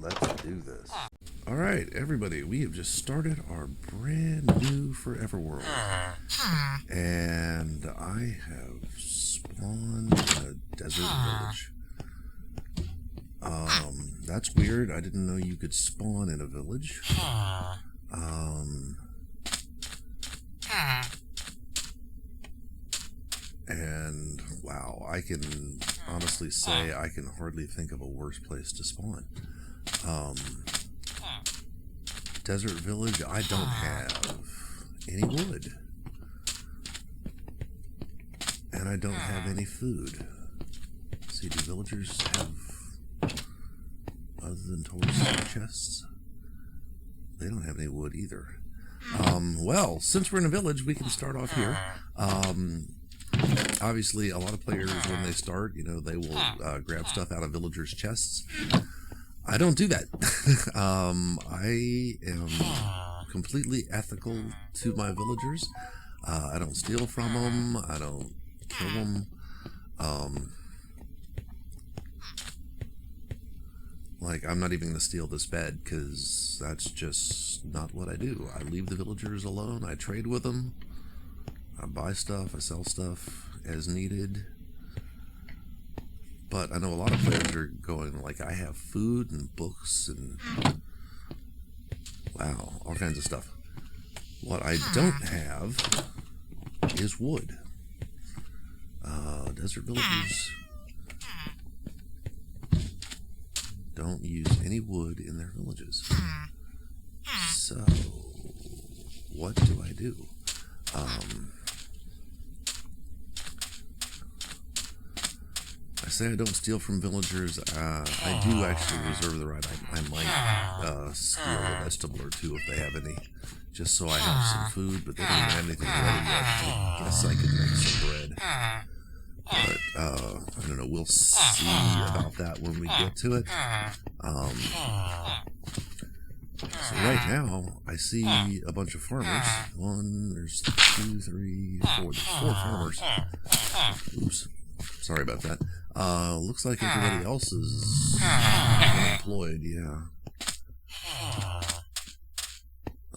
let's do this. Alright, everybody, we have just started our brand new Forever World. And I have spawned in a desert village. That's weird. I didn't know you could spawn in a village. And wow, I can honestly say I can hardly think of a worse place to spawn. Desert village, I don't have any wood. And I don't have any food. See, do villagers have, other than torch chests? They don't have any wood either. Well, since we're in a village, we can start off here. Obviously, a lot of players, when they start, you know, they will grab stuff out of villagers' chests. I don't do that. I am completely ethical to my villagers. I don't steal from them. I don't kill them. Like, I'm not even going to steal this bed, because that's just not what I do. I leave the villagers alone. I trade with them. I buy stuff. I sell stuff as needed. But I know a lot of players are going, like, I have food and books and, wow, all kinds of stuff. What I don't have is wood. Desert villagers don't use any wood in their villages. So, what do I do? I say I don't steal from villagers. I do actually reserve the right. I might steal a vegetable or two if they have any, just so I have some food, but they don't even have anything ready yet. I guess I could make some bread. But, I don't know, we'll see about that when we get to it. So right now, I see a bunch of farmers. There's 2, 3, 4. There's 4 farmers. Oops. Sorry about that. Looks like everybody else is unemployed, yeah.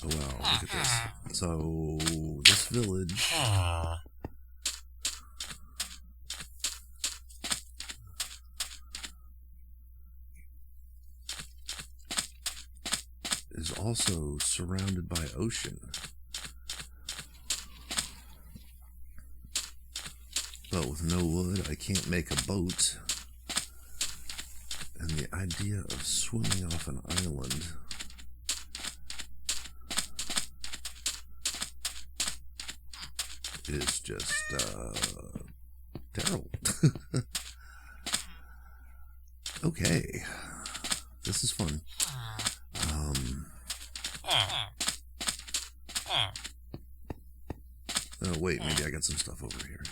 Oh wow, look at this. So, this village is also surrounded by ocean. But with no wood, I can't make a boat. And the idea of swimming off an island is just, terrible. Okay. This is fun. Oh, wait, maybe I got some stuff over here.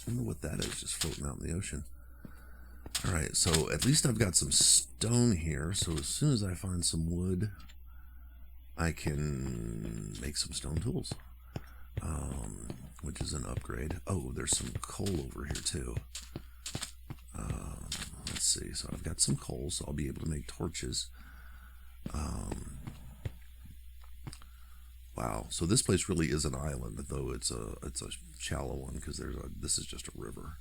I wonder what that is, just floating out in the ocean. Alright, so at least I've got some stone here, so as soon as I find some wood, I can make some stone tools, which is an upgrade. Oh, there's some coal over here too. Let's see, so I've got some coal, so I'll be able to make torches. Wow, so this place really is an island, though it's a shallow one, because this is just a river.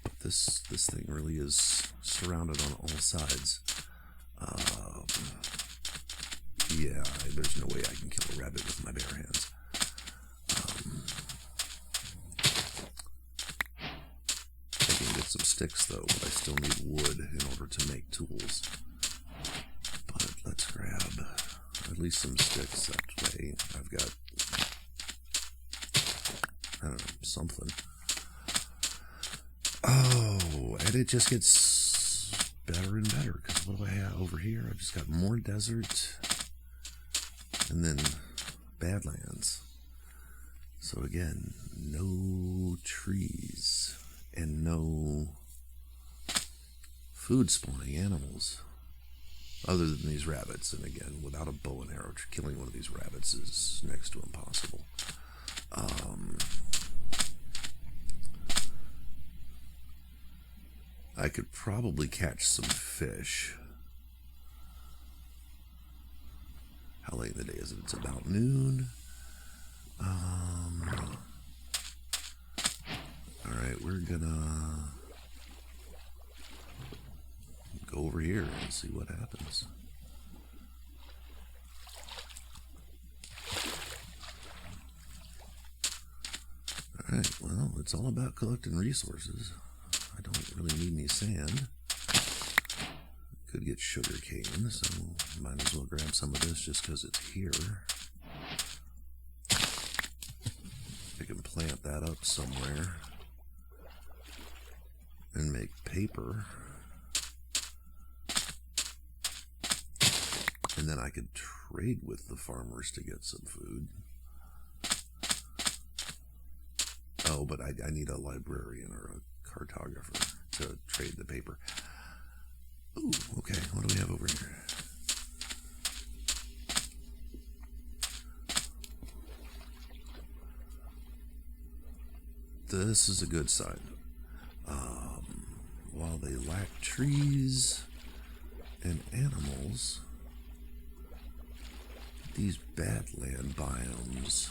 But this thing really is surrounded on all sides. Yeah, there's no way I can kill a rabbit with my bare hands. I can get some sticks though, but I still need wood in order to make tools. But let's grab at least some sticks, that way I've got, I don't know, something. Oh, and it just gets better and better, because what do I have over here? I've just got more desert, and then Badlands. So again, no trees, and no food spawning animals. other than these rabbits. And again, without a bow and arrow, killing one of these rabbits is next to impossible. I could probably catch some fish. How late in the day is it? It's about noon. Alright, we're gonna go over here and see what happens. Alright, well, it's all about collecting resources. I don't really need any sand. Could get sugar cane, so might as well grab some of this just because it's here. I can plant that up somewhere and make paper. And then I could trade with the farmers to get some food. Oh, but I need a librarian or a cartographer to trade the paper. Ooh, okay, what do we have over here? This is a good sign. While they lack trees and animals, these badland biomes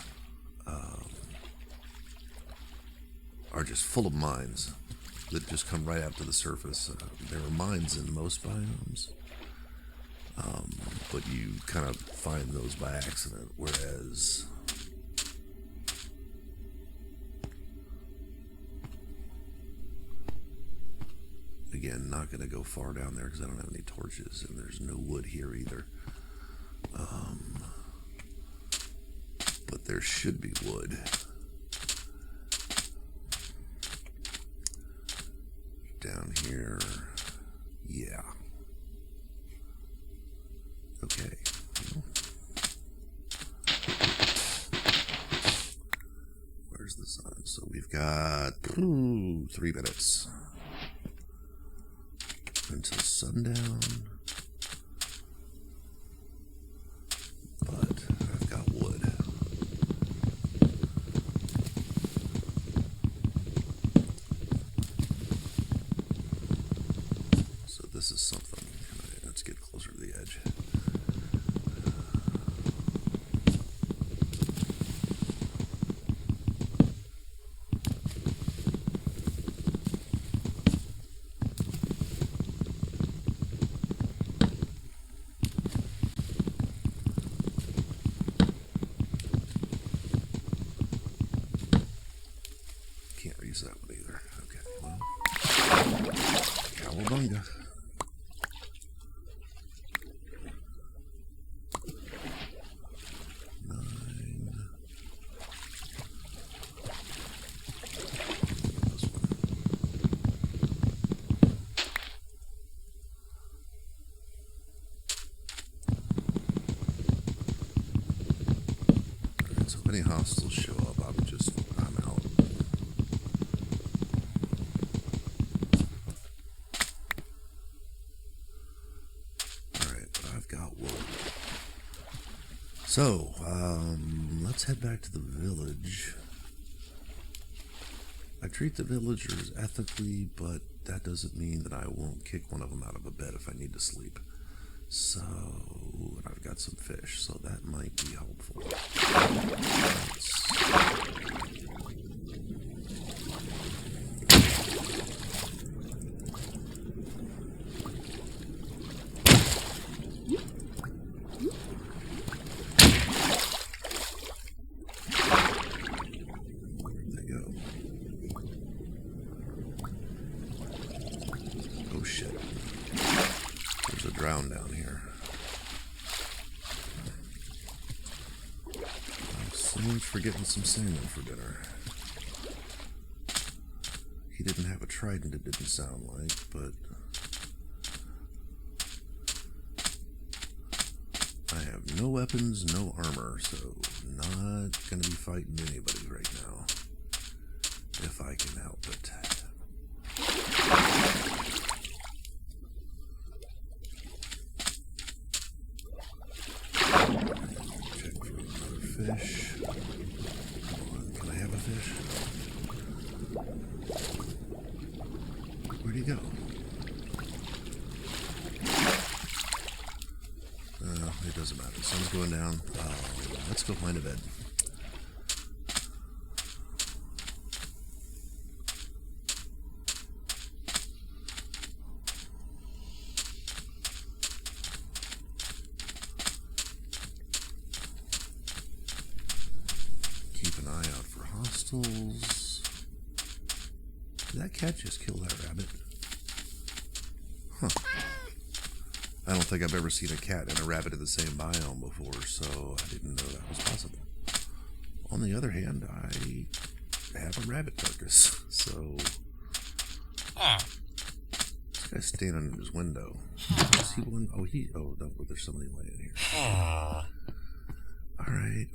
are just full of mines that just come right up to the surface. There are mines in most biomes, but you kind of find those by accident, whereas again, not going to go far down there because I don't have any torches, and there's no wood here either. But there should be wood. Down here, yeah. Okay. Where's the sun? So we've got 3 minutes until sundown. But I've got wood. So this is something. Let's get closer to the edge. Can't use that one either. Okay, well. Cowabunga. So if any hostiles show up, I'm out. Alright, but I've got wood. So, let's head back to the village. I treat the villagers ethically, but that doesn't mean that I won't kick one of them out of a bed if I need to sleep. So, and I've got some fish, so that might be helpful. Where'd they go? Oh shit. There's a drown down here. Someone's forgetting some salmon for dinner. He didn't have a trident, it didn't sound like, but I have no weapons, no armor, so not gonna be fighting anybody right now, if I can help it. fish. Can I have a fish? Where'd he go? It doesn't matter. The sun's going down. Let's go find a bed. Keep an eye out for hostiles. Did that cat just kill that rabbit? Huh. I don't think I've ever seen a cat and a rabbit in the same biome before, so I didn't know that was possible. On the other hand, I have a rabbit carcass, so... This guy's standing in his window. Is he one? Oh, no, there's somebody laying here. Alright.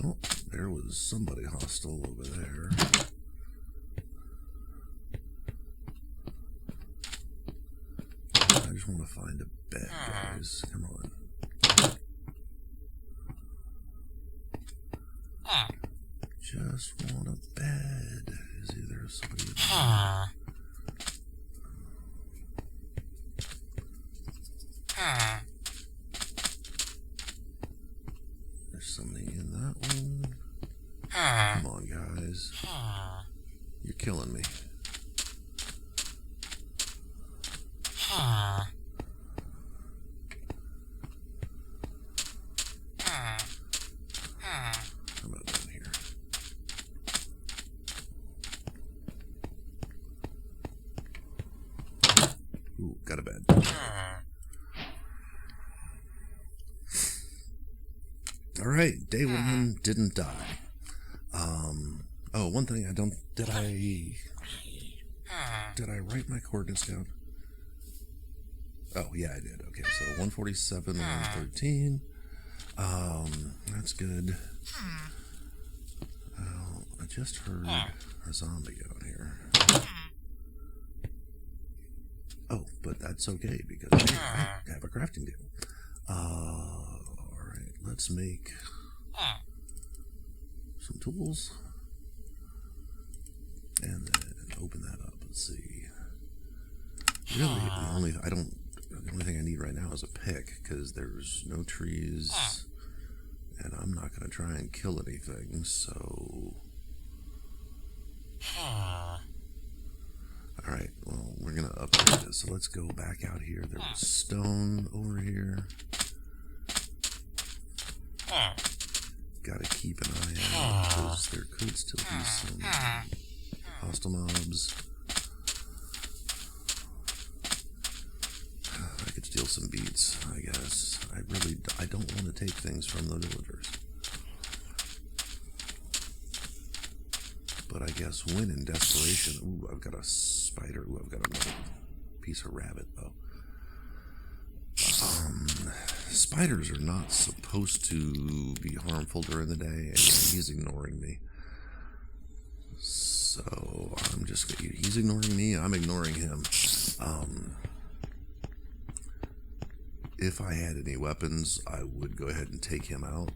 Oh, there was somebody hostile over there. I just want to find a bed, guys. Come on. Just want a bed. Is there somebody in there? There's something in that one. Come on, guys. You're killing me. How about down here? Ooh, got a bed. Alright, day one didn't die. Oh, one thing did I write my coordinates down? Oh, yeah, I did. Okay, so 147, 113. That's good. I just heard a zombie out here. Oh, but that's okay because I have a crafting table. Alright, let's make some tools. And then open that up. Let's see. Really, the only thing I need right now is a pick because there's no trees, and I'm not going to try and kill anything. So, all right. Well, we're going to upgrade this. So let's go back out here. There was stone over here. Got to keep an eye out because there could still be some hostile mobs. I could steal some beets, I guess. I don't want to take things from the villagers. But I guess when in desperation... Ooh, I've got a spider. Ooh, I've got another piece of rabbit, though. Spiders are not supposed to be harmful during the day, and he's ignoring me. So, he's ignoring me, I'm ignoring him. If I had any weapons, I would go ahead and take him out,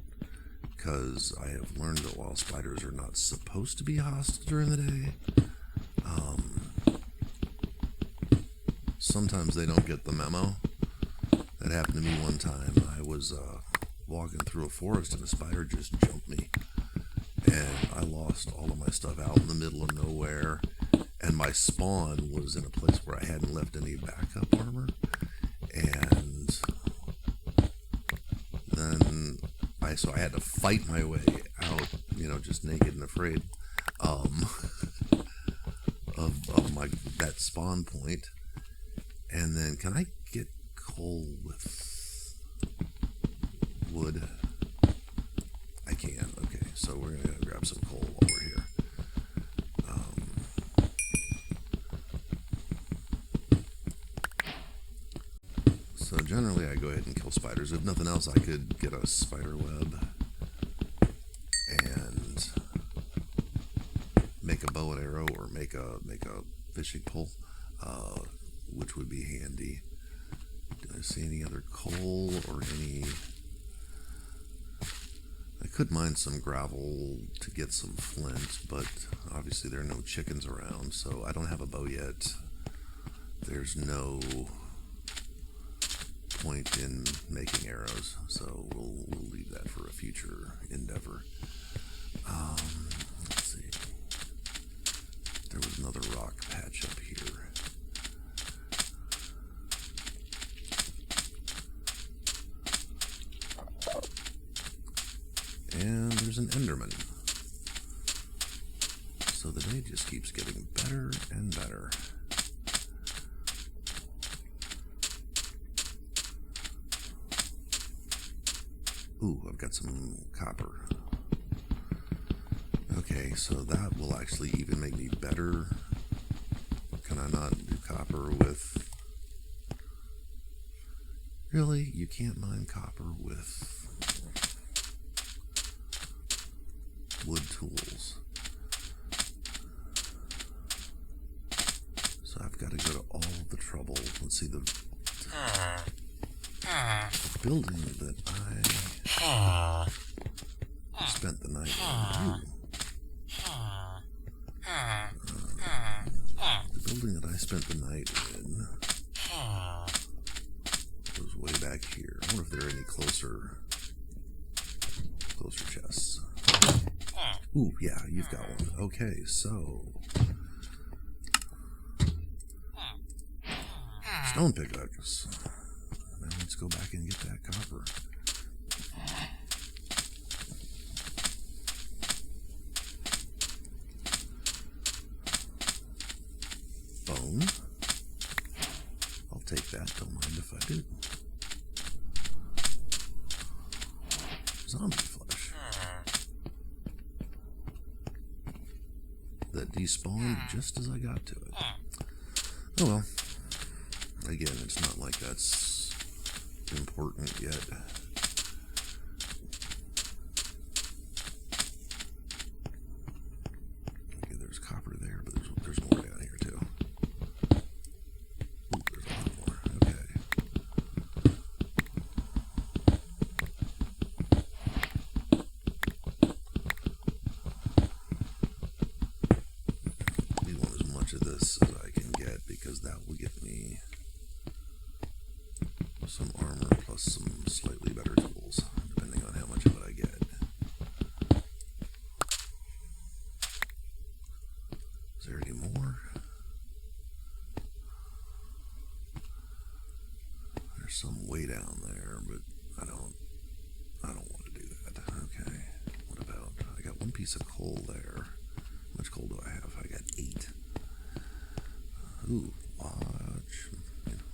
because I have learned that while spiders are not supposed to be hostile during the day, sometimes they don't get the memo. That happened to me one time. I was walking through a forest and a spider just jumped me, and I lost all of my stuff out in the middle of nowhere, and my spawn was in a place where I hadn't left any backup armor, and then I had to fight my way out, just naked and afraid, of that spawn point. And then, can I get coal with wood? I can. Okay, so we're gonna grab some coal while we're here. So generally, I go ahead and kill spiders. If nothing else, I could get a spider web and make a bow and arrow, or make a fishing pole, which would be handy. Do I see any other coal or any could mine some gravel to get some flint, but obviously there are no chickens around, so I don't have a bow yet. There's no point in making arrows, so we'll leave that for a future endeavor. Let's see. There was another rock patch up here. And there's an Enderman. So the day just keeps getting better and better. Ooh, I've got some copper. Okay, so that will actually even make me better. Can I not do copper with... Really? You can't mine copper with wood tools. So I've got to go to all the trouble. Let's see, the building that I spent the night in. The building that I spent the night in was way back here. I wonder if there are any closer chests. Ooh, yeah, you've got one. Okay, so stone pickaxe. Now let's go back and get that copper. Bone. I'll take that, don't mind if I do. Zombie flesh. That despawned just as I got to it. Oh well. Again, it's not like that's important yet. Okay, there's copper there, but there's more down here too. Ooh, there's a lot more. Okay. We want as much of this as I can get because that will get me some armor plus some slightly better tools, depending on how much of it I get. Is there any more? There's some way down there, but I don't want to do that. Okay. What about, I got one piece of coal there. How much coal do I have? I got 8. Ooh, watch.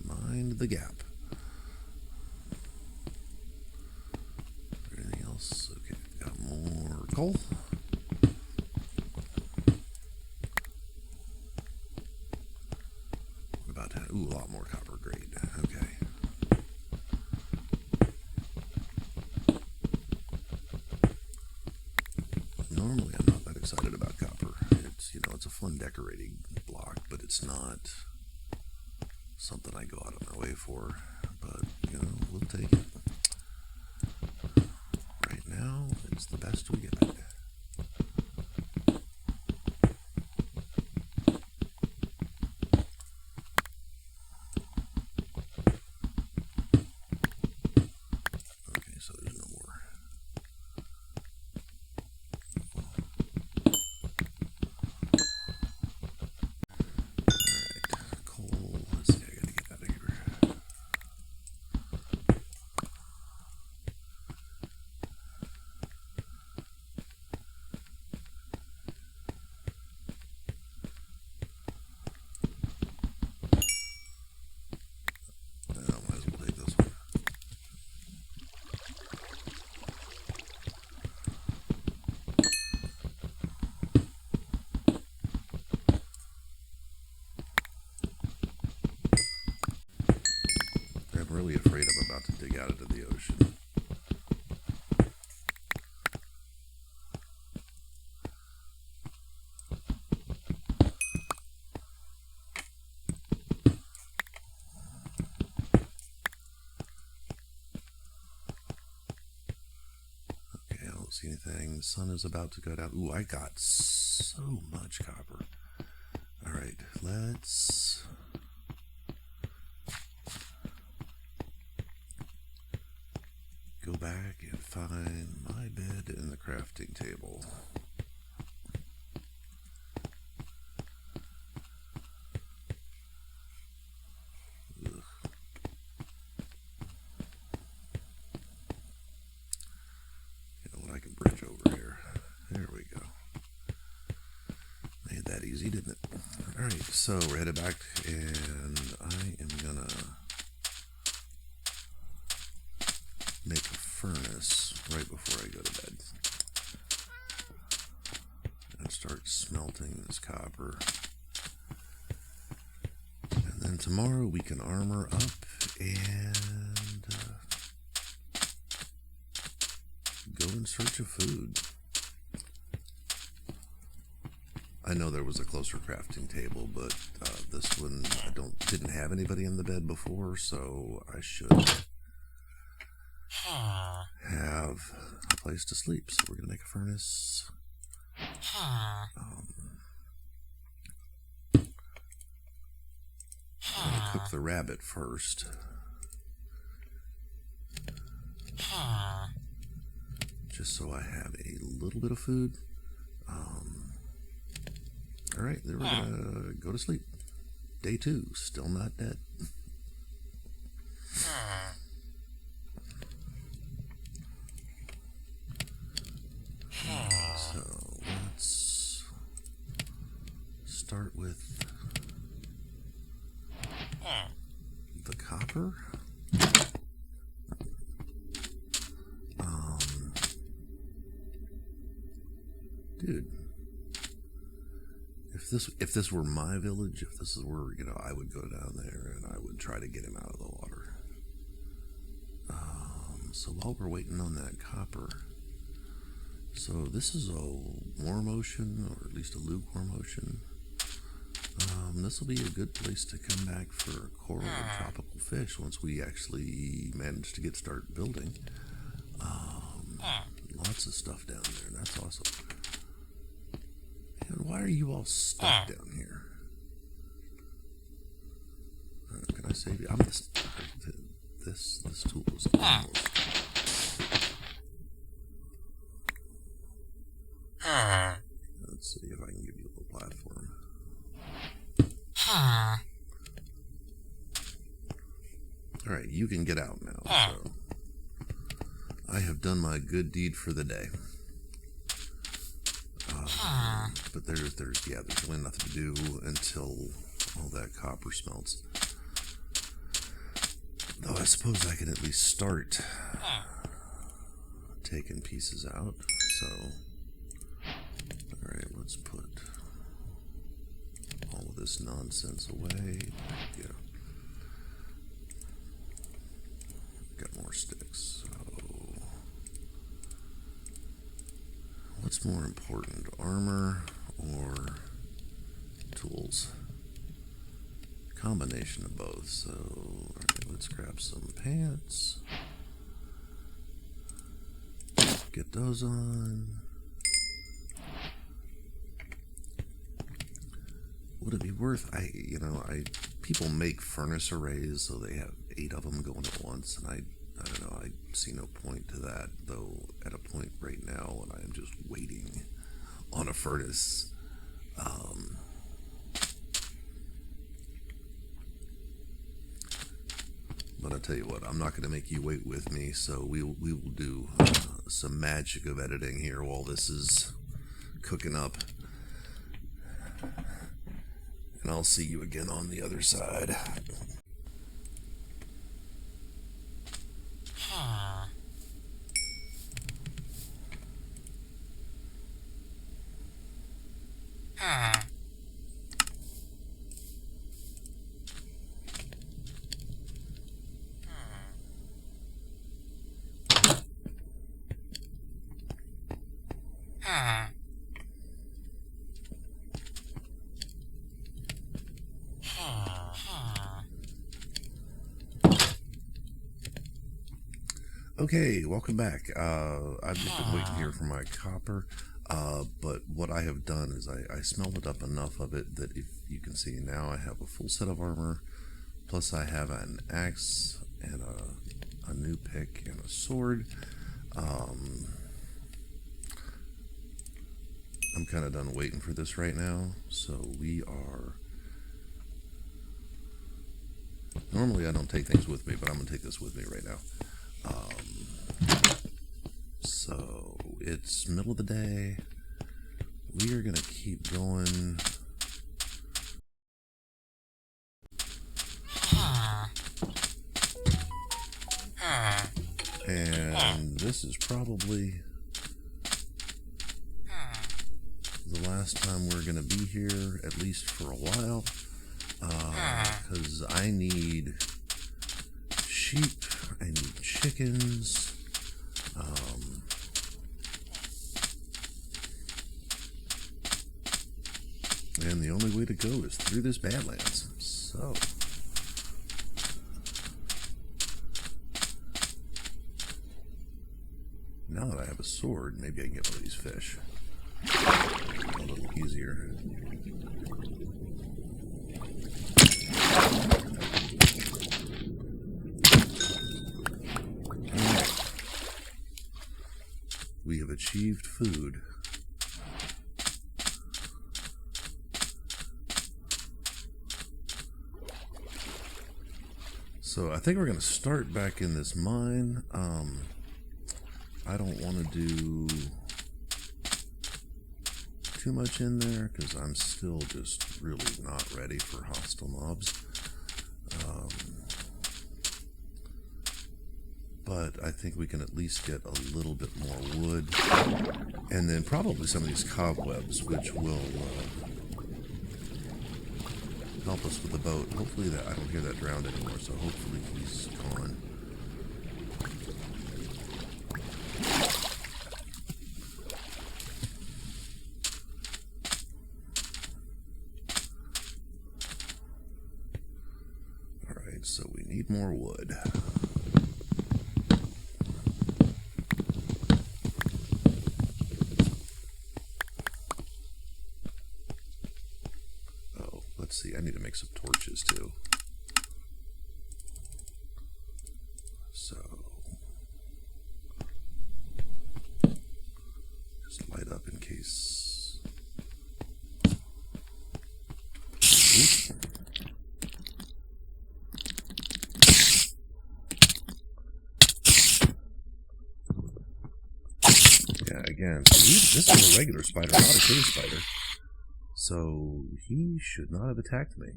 Mind the gap. Anything else? Okay, got more coal. What about that? Ooh, a lot more copper. Great. Okay. Normally, I'm not that excited about copper. It's, it's a fun decorating block, but it's not something I go out of my way for. But, we'll take it. Right now, it's the best we get. Okay, so there's no more. Alright, coal. Let's see, I gotta get out of here. Might as well take this one. I'm really afraid I'm about to dig out into the ocean. Okay, I don't see anything. The sun is about to go down. Ooh, I got so much copper. All right, let's go back and find my bed in the crafting table. Ugh. You know what, I can bridge over here. There we go. Made that easy, didn't it? Alright, so we're headed back, and I am gonna make a furnace right before I go to bed. And start smelting this copper. And then tomorrow we can armor up and go in search of food. I know there was a closer crafting table, but this one didn't have anybody in the bed before, so I should have a place to sleep. So we're gonna make a furnace. I'm gonna cook the rabbit first. Just so I have a little bit of food. Alright, then we're gonna go to sleep. Day 2, still not dead. So let's start with the copper. Dude, if this were my village, if this is where, you know, I would go down there and I would try to get him out of the water. So while we're waiting on that copper, so this is a warm ocean, or at least a lukewarm ocean. This will be a good place to come back for coral and tropical fish once we actually manage to start building. Lots of stuff down there, and that's awesome. And why are you all stuck down here? Can I save you? I'm this tool is almost. Let's see if I can give you a little platform. Alright, you can get out now. So I have done my good deed for the day. But there's really nothing to do until all that copper smelts. Though I suppose I can at least start taking pieces out. So, alright, let's put all of this nonsense away. Yeah. Got more sticks. So, what's more important, armor or tools? Combination of both. So, alright, let's grab some pants. Get those on. Would it be worth? People make furnace arrays, so they have 8 of them going at once, and I don't know. I see no point to that, though. At a point right now, and I am just waiting on a furnace. But I tell you what, I'm not going to make you wait with me, so we will do some magic of editing here while this is cooking up. And I'll see you again on the other side. Okay, welcome back. I've just been waiting here for my copper, but what I have done is I smelted up enough of it that if you can see now I have a full set of armor, plus I have an axe and a new pick and a sword. I'm kind of done waiting for this right now, so we are... Normally I don't take things with me, but I'm going to take this with me right now. So it's middle of the day. We are going to keep going. And this is probably the last time we're going to be here, at least for a while, because I need sheep, I need chickens, and the only way to go is through this Badlands. So now that I have a sword, maybe I can get one of these fish a little easier. Alright. We have achieved food. So I think we're going to start back in this mine. I don't want to do too much in there because I'm still just really not ready for hostile mobs. But I think we can at least get a little bit more wood, and then probably some of these cobwebs, which will help us with the boat. Hopefully that I don't hear that drowned anymore, so hopefully he's gone. Alright, so we need more wood. Let's see, I need to make some torches too. So, just light up in case. Oops. Yeah, again, this is a regular spider, not a cave spider. So he should not have attacked me.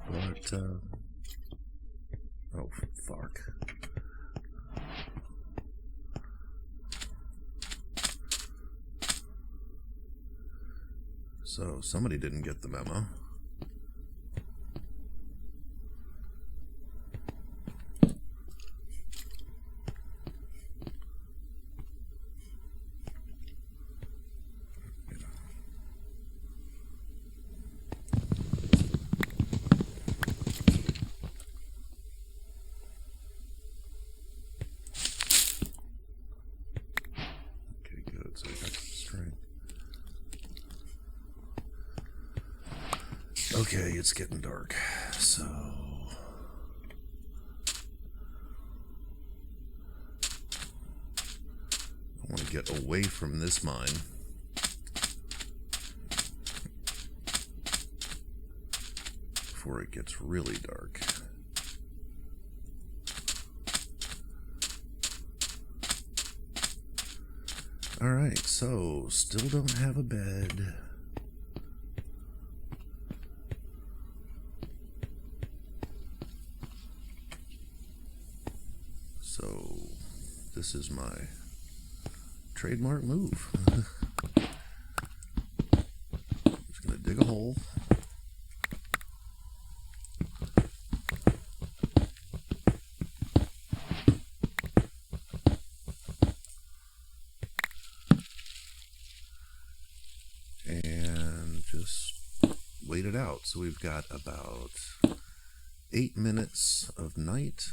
But, oh, fuck. So somebody didn't get the memo. So I got some strength. Okay, it's getting dark, so I want to get away from this mine. Before it gets really dark. Alright, so still don't have a bed. So this is my trademark move. Just gonna dig a hole. And just wait it out. So we've got about 8 minutes of night.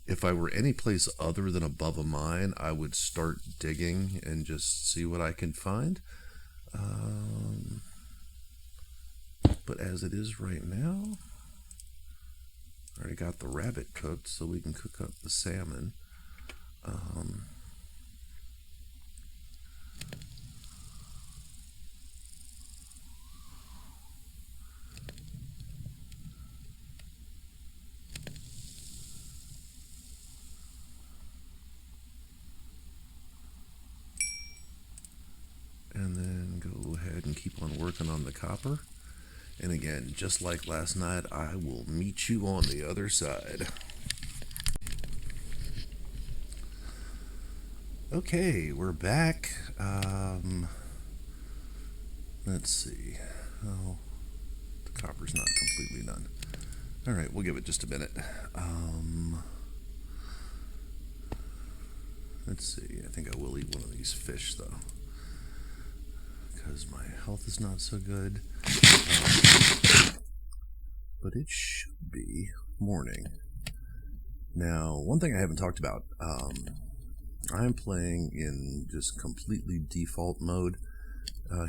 If I were any place other than above a mine, I would start digging and just see what I can find. But as it is right now, I already got the rabbit cooked, so we can cook up the salmon. And then go ahead and keep on working on the copper. And again, just like last night, I will meet you on the other side. Okay, we're back. Let's see. Oh, the copper's not completely done. All right, we'll give it just a minute. Let's see. I think I will eat one of these fish, though, because my health is not so good. But it should be morning. Now, one thing I haven't talked about, I'm playing in just completely default mode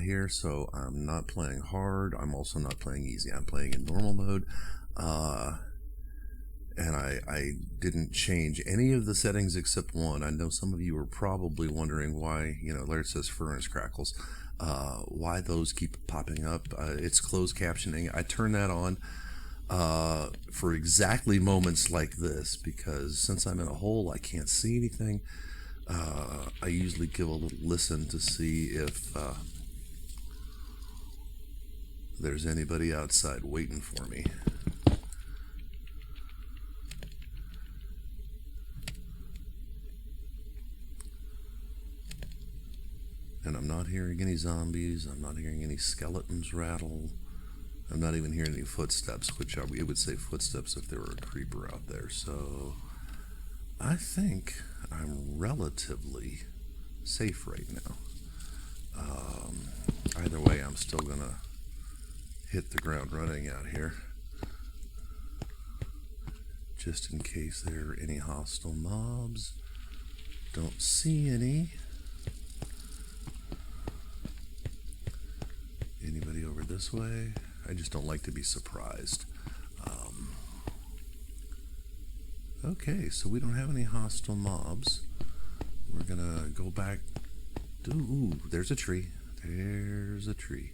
here, so I'm not playing hard. I'm also not playing easy. I'm playing in normal mode, and I didn't change any of the settings except one. I know some of you are probably wondering why, Laird says furnace crackles, why those keep popping up. It's closed captioning. I turn that on for exactly moments like this, because since I'm in a hole, I can't see anything. I usually give a little listen to see if there's anybody outside waiting for me. And I'm not hearing any zombies. I'm not hearing any skeletons rattle. I'm not even hearing any footsteps, which it would say footsteps if there were a creeper out there. So I think I'm relatively safe right now. Either way, I'm still gonna hit the ground running out here, just in case there are any hostile mobs. Don't see any. Anybody over this way? I just don't like to be surprised. Okay, so we don't have any hostile mobs. We're gonna go back. Ooh, there's a tree. There's a tree.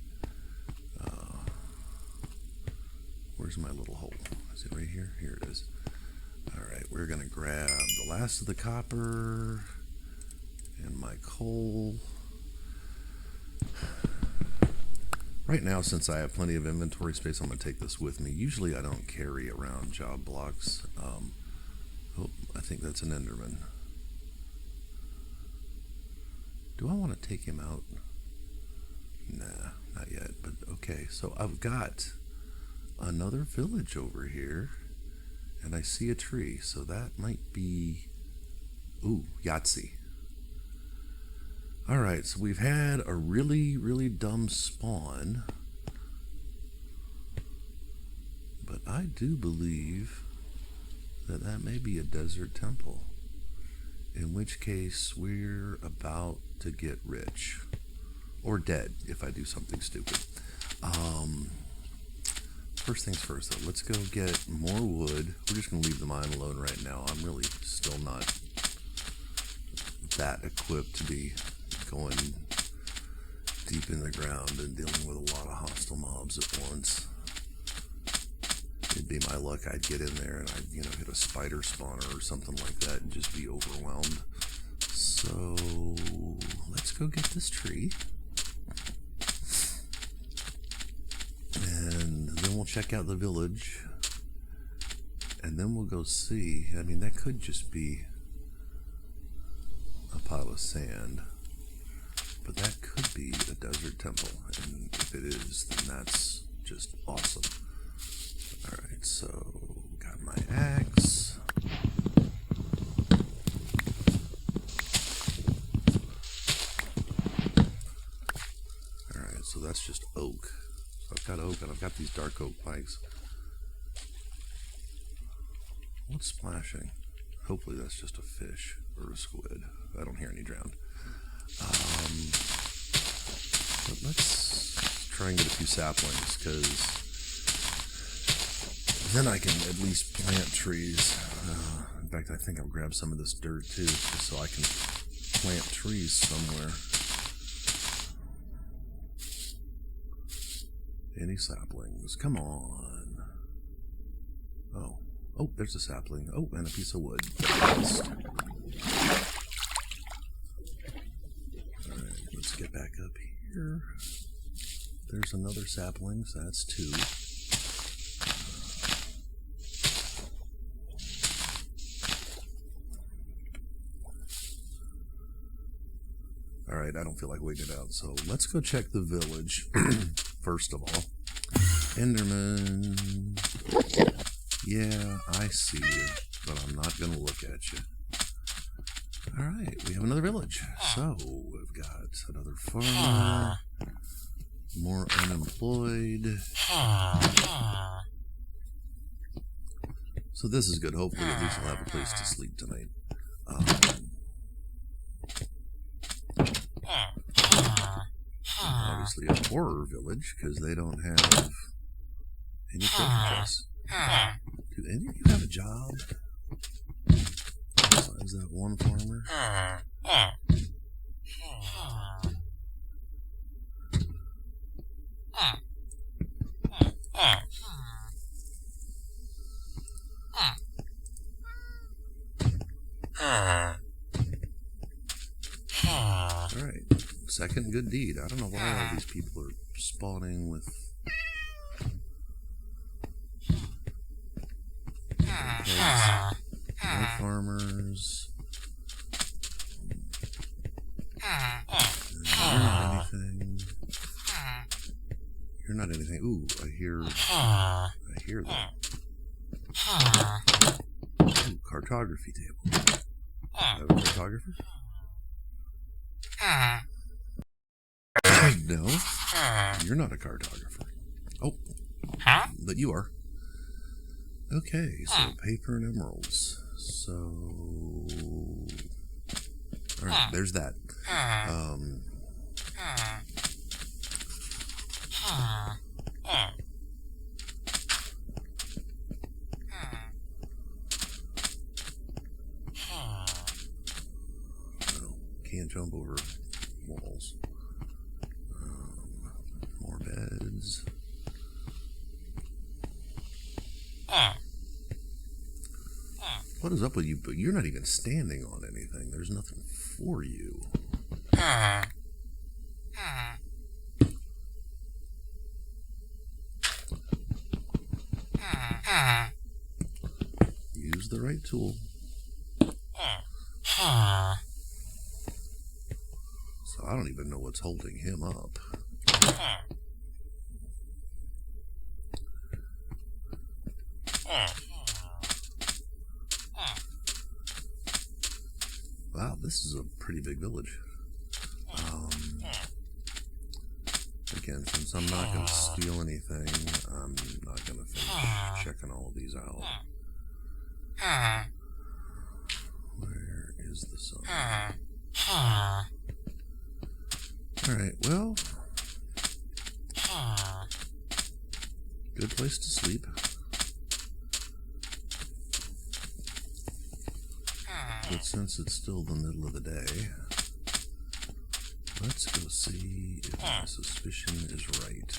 Where's my little hole? Is it right here? Here it is. Alright, we're gonna grab the last of the copper and my coal. Right now, since I have plenty of inventory space, I'm going to take this with me. Usually I don't carry around job blocks. Oh, I think that's an Enderman. Do I want to take him out? Nah, not yet, but okay. So I've got another village over here, and I see a tree, so that might be... Ooh, Yahtzee. Alright, so we've had a really, really dumb spawn, but I do believe that that may be a desert temple, in which case we're about to get rich, or dead if I do something stupid. First things first though, let's go get more wood. We're just going to leave the mine alone right now. I'm really still not that equipped to be going deep in the ground and dealing with a lot of hostile mobs at once. It'd be my luck I'd get in there and I'd, hit a spider spawner or something like that and just be overwhelmed. So let's go get this tree. And then we'll check out the village. And then we'll go see. I mean, that could just be a pile of sand. But that could be a desert temple, and if it is, then that's just awesome. Alright, so got my axe. Alright, so that's just oak. So I've got oak, and I've got these dark oak pikes. What's splashing? Hopefully that's just a fish or a squid. I don't hear any drowned. But let's try and get a few saplings, because then I can at least plant trees. In fact, I think I'll grab some of this dirt too, just so I can plant trees somewhere. Any saplings? Come on. Oh, there's a sapling. Oh, and a piece of wood. Alright, let's get back up here. There's another sapling, so that's 2. Alright, I don't feel like waiting it out, so let's go check the village, first of all. Enderman. Yeah, I see you, but I'm not going to look at you. Alright, we have another village. So, we've got another farmer, more unemployed. So this is good. Hopefully at least I'll have a place to sleep tonight. Obviously a poorer village, because they don't have any treasure. Do any of you have a job? Besides that one farmer? Alright. Second good deed. I don't know why all these people are spawning with no farmers. You're not anything. You're not anything. Ooh, I hear that. Ooh, cartography table. Have a cartographer? No, you're not a cartographer. Oh, but you are. Okay, so paper and emeralds. So, all right, there's that. No, can't jump over walls. More beds. What is up with you? But you're not even standing on anything. There's nothing for you. Use the right tool. So I don't even know what's holding him up. Wow, this is a pretty big village. Again, since I'm not going to steal anything, I'm not going to finish checking all of these out. Where is the sun? Alright, well, good place to sleep. But since it's still the middle of the day, let's go see if my suspicion is right.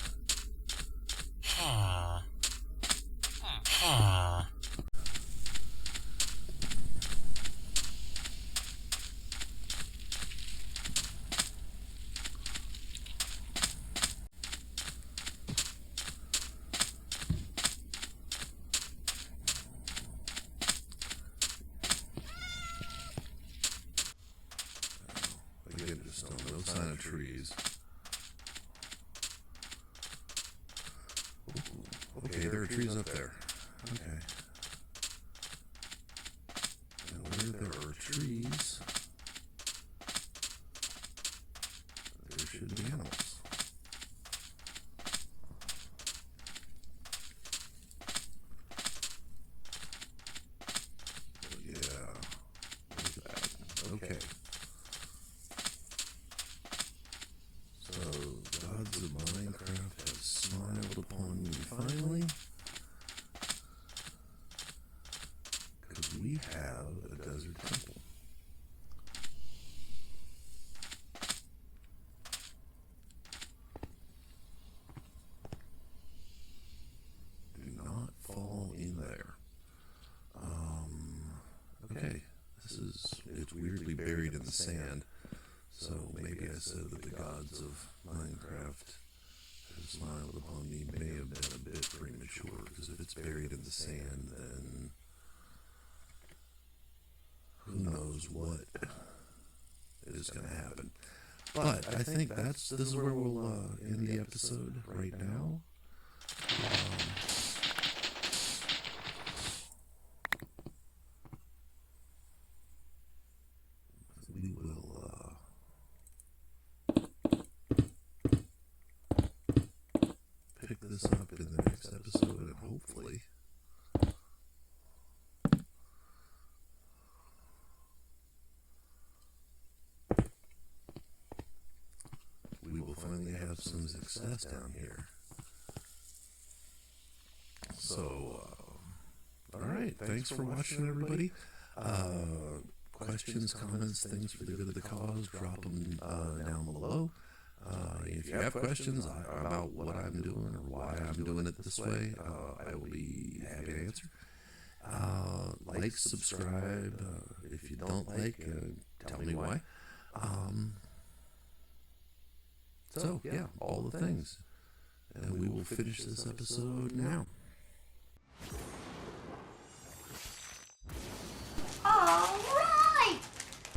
Again, just no sign of trees. Ooh, okay, there are trees up there. Okay. And where there are trees, there should be animals. Yeah. is it's weirdly buried in the sand. So maybe I said that the gods of Minecraft have smiled upon me may have been a bit premature, because if it's buried in the sand, then who knows what is going to happen. But I think this is where we'll end the episode right now. We will pick this up in the next episode, and hopefully we will finally have some success down here. So, all right, thanks for watching, everybody. Questions, comments, things for the good of the cause, drop them down below. If you have questions about what I'm doing or why I'm doing it this way, I will be happy to answer. Like, subscribe. If you don't like, tell me why. So, yeah, all the things. And we will finish this episode now.